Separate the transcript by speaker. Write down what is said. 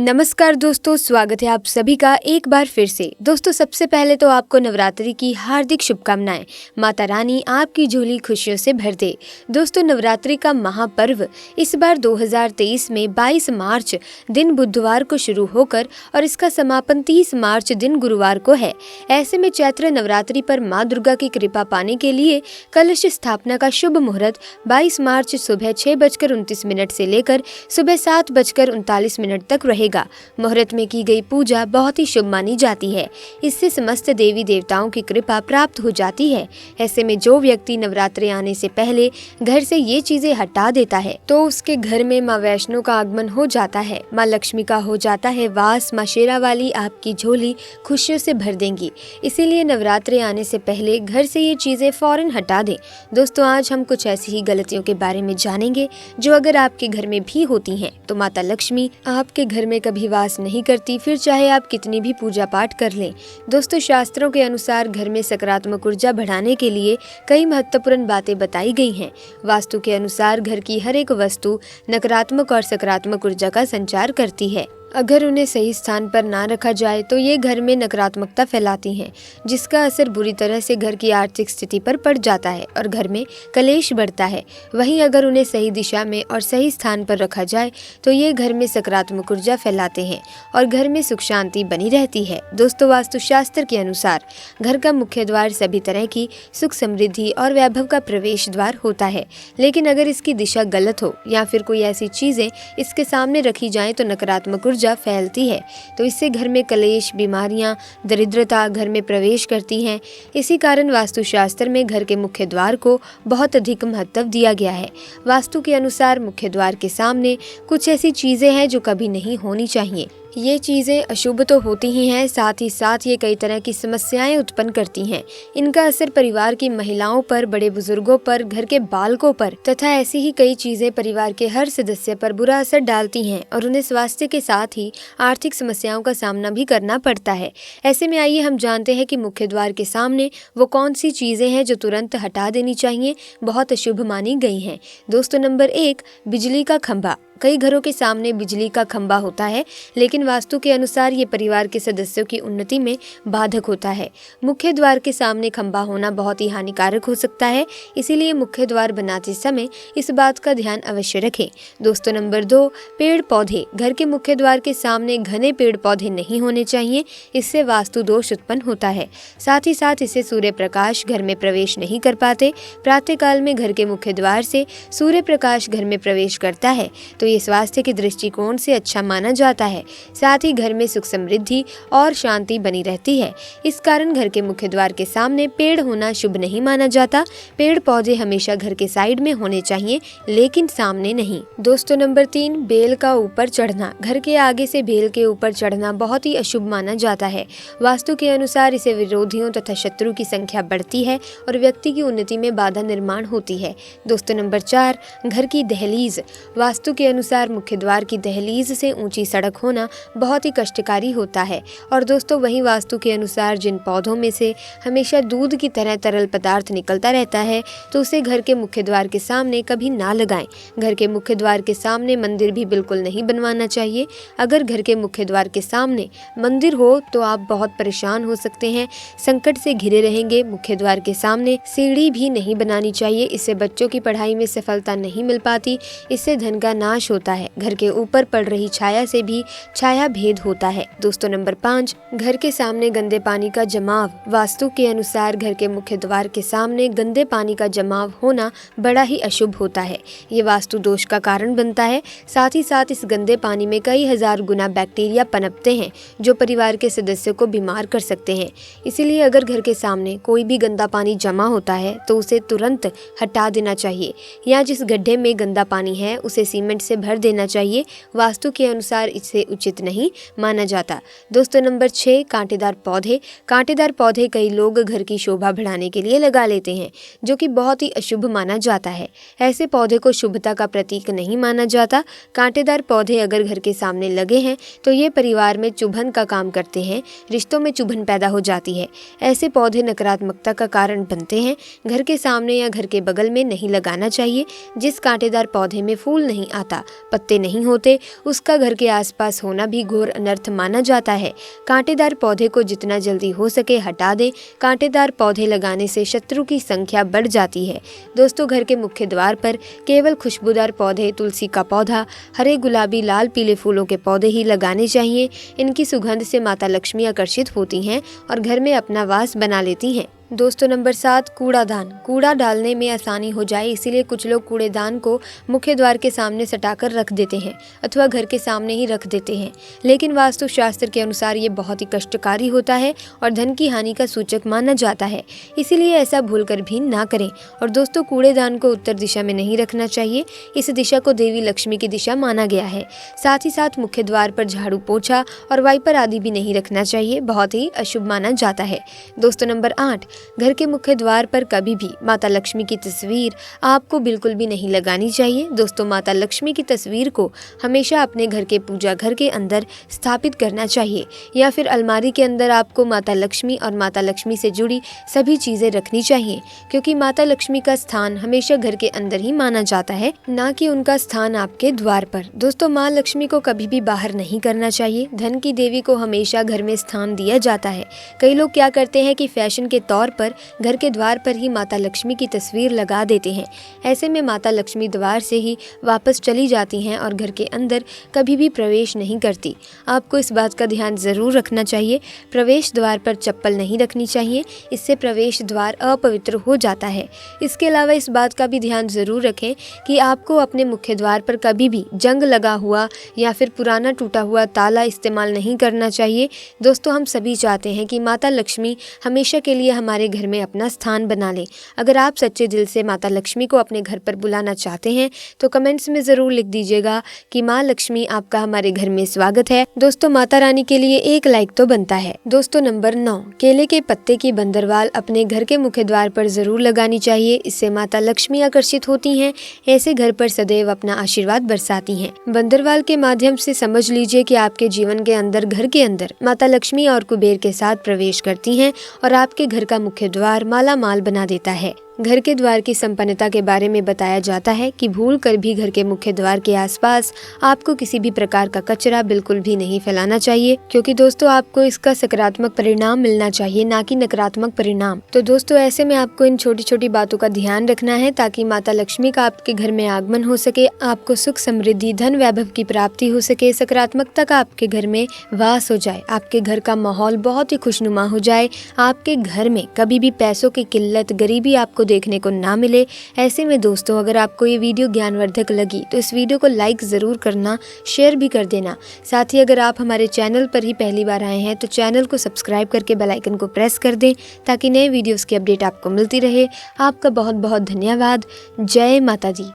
Speaker 1: नमस्कार दोस्तों, स्वागत है आप सभी का एक बार फिर से। दोस्तों, सबसे पहले तो आपको नवरात्रि की हार्दिक शुभकामनाएं। माता रानी आपकी झोली खुशियों से भर दे। दोस्तों, नवरात्रि का महापर्व इस बार 2023 में 22 मार्च दिन बुधवार को शुरू होकर और इसका समापन 30 मार्च दिन गुरुवार को है। ऐसे में चैत्र नवरात्रि पर माँ दुर्गा की कृपा पाने के लिए कलश स्थापना का शुभ मुहूर्त 22 मार्च सुबह 6:29 से लेकर सुबह 7:39 तक रहेगा। मुहूर्त में की गई पूजा बहुत ही शुभ मानी जाती है। इससे समस्त देवी देवताओं की कृपा प्राप्त हो जाती है। ऐसे में जो व्यक्ति नवरात्रि आने से पहले घर से ये चीजें हटा देता है तो उसके घर में माँ वैष्णो का आगमन हो जाता है, माँ लक्ष्मी का हो जाता है वास। माँ शेरा वाली आपकी झोली खुशियों से भर देंगी। इसीलिए नवरात्रि आने से पहले घर से ये चीजें फौरन हटा दें। दोस्तों, आज हम कुछ ऐसी ही गलतियों के बारे में जानेंगे जो अगर आपके घर में भी होती हैं तो माता लक्ष्मी आपके घर में कभी वास नहीं करती, फिर चाहे आप कितनी भी पूजा पाठ कर लें। दोस्तों, शास्त्रों के अनुसार घर में सकारात्मक ऊर्जा बढ़ाने के लिए कई महत्वपूर्ण बातें बताई गई हैं। वास्तु के अनुसार घर की हर एक वस्तु नकारात्मक और सकारात्मक ऊर्जा का संचार करती है। अगर उन्हें सही स्थान पर ना रखा जाए तो ये घर में नकारात्मकता फैलाती हैं, जिसका असर बुरी तरह से घर की आर्थिक स्थिति पर पड़ जाता है और घर में कलेश बढ़ता है। वहीं अगर उन्हें सही दिशा में और सही स्थान पर रखा जाए तो ये घर में सकारात्मक ऊर्जा फैलाते हैं और घर में सुख शांति बनी रहती है। दोस्तों, वास्तुशास्त्र के अनुसार घर का मुख्य द्वार सभी तरह की सुख समृद्धि और वैभव का प्रवेश द्वार होता है, लेकिन अगर इसकी दिशा गलत हो या फिर कोई ऐसी चीजें इसके सामने रखी जाएं तो नकारात्मक ऊर्जा फैलती है। तो इससे घर में कलेश, बीमारियां, दरिद्रता घर में प्रवेश करती हैं। इसी कारण वास्तुशास्त्र में घर के मुख्य द्वार को बहुत अधिक महत्व दिया गया है। वास्तु के अनुसार मुख्य द्वार के सामने कुछ ऐसी चीजें हैं जो कभी नहीं होनी चाहिए। ये चीज़ें अशुभ तो होती ही हैं, साथ ही साथ ये कई तरह की समस्याएं उत्पन्न करती हैं। इनका असर परिवार की महिलाओं पर, बड़े बुजुर्गों पर, घर के बालकों पर तथा ऐसी ही कई चीज़ें परिवार के हर सदस्य पर बुरा असर डालती हैं और उन्हें स्वास्थ्य के साथ ही आर्थिक समस्याओं का सामना भी करना पड़ता है। ऐसे में आइए हम जानते हैं कि मुख्य द्वार के सामने वो कौन सी चीज़ें हैं जो तुरंत हटा देनी चाहिए, बहुत अशुभ मानी गई हैं। दोस्तों, नंबर 1, बिजली का खंभा। कई घरों के सामने बिजली का खंभा होता है, लेकिन वास्तु के अनुसार ये परिवार के सदस्यों की उन्नति में बाधक होता है। मुख्य द्वार के सामने खंभा होना बहुत ही हानिकारक हो सकता है, इसीलिए मुख्य द्वार बनाते समय इस बात का ध्यान अवश्य रखें। दोस्तों, नंबर 2, पेड़ पौधे। घर के मुख्य द्वार के सामने घने पेड़ पौधे नहीं होने चाहिए, इससे वास्तु दोष उत्पन्न होता है। साथ ही साथ इससे सूर्य प्रकाश घर में प्रवेश नहीं कर पाते। प्रातः काल में घर के मुख्य द्वार से सूर्य प्रकाश घर में प्रवेश करता है तो ये स्वास्थ्य के दृष्टिकोण से अच्छा माना जाता है। साथ ही घर में सुख समृद्धि और शांति बनी रहती है। इस कारण घर के मुख्य द्वार के सामने पेड़ होना शुभ नहीं माना जाता। पेड़ पौधे हमेशा घर के साइड में होने चाहिए, लेकिन सामने नहीं। दोस्तों, नंबर 3, बेल का ऊपर चढ़ना। घर के आगे से बेल के ऊपर चढ़ना बहुत ही अशुभ माना जाता है। वास्तु के अनुसार इसे विरोधियों तथा शत्रु की संख्या बढ़ती है और व्यक्ति की उन्नति में बाधा निर्माण होती है। दोस्तों, नंबर 4, घर की दहलीज। वास्तु के अनुसार मुख्य द्वार की दहलीज से ऊंची सड़क होना बहुत ही कष्टकारी होता है। और दोस्तों, वहीं वास्तु के अनुसार जिन पौधों में से हमेशा दूध की तरह तरल पदार्थ निकलता रहता है तो उसे घर के मुख्य द्वार के सामने कभी ना लगाएं। घर के मुख्य द्वार के सामने मंदिर भी बिल्कुल नहीं बनवाना चाहिए। अगर घर के मुख्य द्वार के सामने मंदिर हो तो आप बहुत परेशान हो सकते हैं, संकट से घिरे रहेंगे। मुख्य द्वार के सामने सीढ़ी भी नहीं बनानी चाहिए, इससे बच्चों की पढ़ाई में सफलता नहीं मिल पाती, इससे धन का नाश होता है। घर के ऊपर पड़ रही छाया से भी छाया भेद होता है। दोस्तों, नंबर 5, घर के सामने गंदे पानी का जमाव। वास्तु के अनुसार घर के मुख्य द्वार के सामने गंदे पानी का जमाव होना बड़ा ही अशुभ होता है। ये वास्तु दोष का कारण बनता है। साथ ही साथ इस गंदे पानी में कई हजार गुना बैक्टीरिया पनपते हैं जो परिवार के सदस्यों को बीमार कर सकते हैं। इसीलिए अगर घर के सामने कोई भी गंदा पानी जमा होता है तो उसे तुरंत हटा देना चाहिए, या जिस गड्ढे में गंदा पानी है उसे सीमेंट से भर देना चाहिए। वास्तु के अनुसार इसे उचित नहीं माना जाता। दोस्तों, नंबर 6, कांटेदार पौधे। कांटेदार पौधे कई लोग घर की शोभा बढ़ाने के लिए लगा लेते हैं, जो कि बहुत ही अशुभ माना जाता है। ऐसे पौधे को शुभता का प्रतीक नहीं माना जाता। कांटेदार पौधे अगर घर के सामने लगे हैं तो ये परिवार में चुभन का काम करते हैं, रिश्तों में चुभन पैदा हो जाती है। ऐसे पौधे नकारात्मकता का कारण बनते हैं। घर के सामने या घर के बगल में नहीं लगाना चाहिए। जिस कांटेदार पौधे में फूल नहीं आता पत्ते नहीं होते उसका घर के आसपास होना भी घोर अनर्थ माना जाता है। कांटेदार पौधे को जितना जल्दी हो सके हटा दें। कांटेदार पौधे लगाने से शत्रु की संख्या बढ़ जाती है। दोस्तों, घर के मुख्य द्वार पर केवल खुशबूदार पौधे, तुलसी का पौधा, हरे, गुलाबी, लाल, पीले फूलों के पौधे ही लगाने चाहिए। इनकी सुगंध से माता लक्ष्मी आकर्षित होती हैं और घर में अपना वास बना लेती हैं। दोस्तों, नंबर 7, कूड़ादान। कूड़ा डालने में आसानी हो जाए इसीलिए कुछ लोग कूड़ेदान को मुख्य द्वार के सामने सटाकर रख देते हैं अथवा घर के सामने ही रख देते हैं, लेकिन वास्तु शास्त्र के अनुसार ये बहुत ही कष्टकारी होता है और धन की हानि का सूचक माना जाता है, इसीलिए ऐसा भूलकर भी ना करें। और दोस्तों, कूड़ेदान को उत्तर दिशा में नहीं रखना चाहिए, इस दिशा को देवी लक्ष्मी की दिशा माना गया है। साथ ही साथ मुख्य द्वार पर झाड़ू, पोछा और वाइपर आदि भी नहीं रखना चाहिए, बहुत ही अशुभ माना जाता है। दोस्तों, नंबर 8, घर के मुख्य द्वार पर कभी भी माता लक्ष्मी की तस्वीर आपको बिल्कुल भी नहीं लगानी चाहिए। दोस्तों, माता लक्ष्मी की तस्वीर को हमेशा अपने घर के पूजा घर के अंदर स्थापित करना चाहिए या फिर अलमारी के अंदर आपको माता लक्ष्मी और माता लक्ष्मी से जुड़ी सभी चीजें रखनी चाहिए, क्योंकि माता लक्ष्मी का स्थान हमेशा घर के अंदर ही माना जाता है, ना कि उनका स्थान आपके द्वार पर। दोस्तों, माँ लक्ष्मी को कभी भी बाहर नहीं करना चाहिए। धन की देवी को हमेशा घर में स्थान दिया जाता है। कई लोग क्या करते हैं कि फैशन के तौर पर घर के द्वार पर ही माता लक्ष्मी की तस्वीर लगा देते हैं। ऐसे में माता लक्ष्मी द्वार से ही वापस चली जाती हैं और घर के अंदर कभी भी प्रवेश नहीं करती। आपको इस बात का ध्यान जरूर रखना चाहिए। प्रवेश द्वार पर चप्पल नहीं रखनी चाहिए, इससे प्रवेश द्वार अपवित्र हो जाता है। इसके अलावा इस बात का भी ध्यान जरूर रखें कि आपको अपने मुख्य द्वार पर कभी भी जंग लगा हुआ या फिर पुराना टूटा हुआ ताला इस्तेमाल नहीं करना चाहिए। दोस्तों, हम सभी चाहते हैं कि माता लक्ष्मी हमेशा के लिए हमारे घर में अपना स्थान बना लें। अगर आप सच्चे दिल से माता लक्ष्मी को अपने घर पर बुलाना चाहते हैं तो कमेंट्स में ज़रूर लिख दीजिएगा कि माँ लक्ष्मी आपका हमारे घर में स्वागत है। दोस्तों, माता रानी के लिए एक लाइक तो बनता है। दोस्तों, नंबर 9, केले के पत्ते की बंदरवाल अपने घर के मुख्य द्वार पर जरूर लगानी चाहिए। इससे माता लक्ष्मी आकर्षित होती हैं। ऐसे घर पर सदैव अपना आशीर्वाद बरसाती हैं। बंदरवाल के माध्यम से समझ लीजिए कि आपके जीवन के अंदर, घर के अंदर माता लक्ष्मी और कुबेर के साथ प्रवेश करती हैं और आपके घर का मुख्य द्वार माला माल बना देता है। घर के द्वार की संपन्नता के बारे में बताया जाता है कि भूल कर भी घर के मुख्य द्वार के आसपास आपको किसी भी प्रकार का कचरा बिल्कुल भी नहीं फैलाना चाहिए, क्योंकि दोस्तों आपको इसका सकारात्मक परिणाम मिलना चाहिए, ना कि नकारात्मक परिणाम। तो दोस्तों, ऐसे में आपको इन छोटी छोटी बातों का ध्यान रखना है ताकि माता लक्ष्मी का आपके घर में आगमन हो सके, आपको सुख, समृद्धि, धन, वैभव की प्राप्ति हो सके, सकारात्मकता का आपके घर में वास हो जाए, आपके घर का माहौल बहुत ही खुशनुमा हो जाए, आपके घर में कभी भी पैसों की किल्लत, गरीबी आपको देखने को ना मिले। ऐसे में दोस्तों, अगर आपको ये वीडियो ज्ञानवर्धक लगी तो इस वीडियो को लाइक जरूर करना, शेयर भी कर देना। साथ ही अगर आप हमारे चैनल पर ही पहली बार आए हैं तो चैनल को सब्सक्राइब करके बेल आइकन को प्रेस कर दें ताकि नए वीडियोस की अपडेट आपको मिलती रहे। आपका बहुत बहुत धन्यवाद। जय माता दी।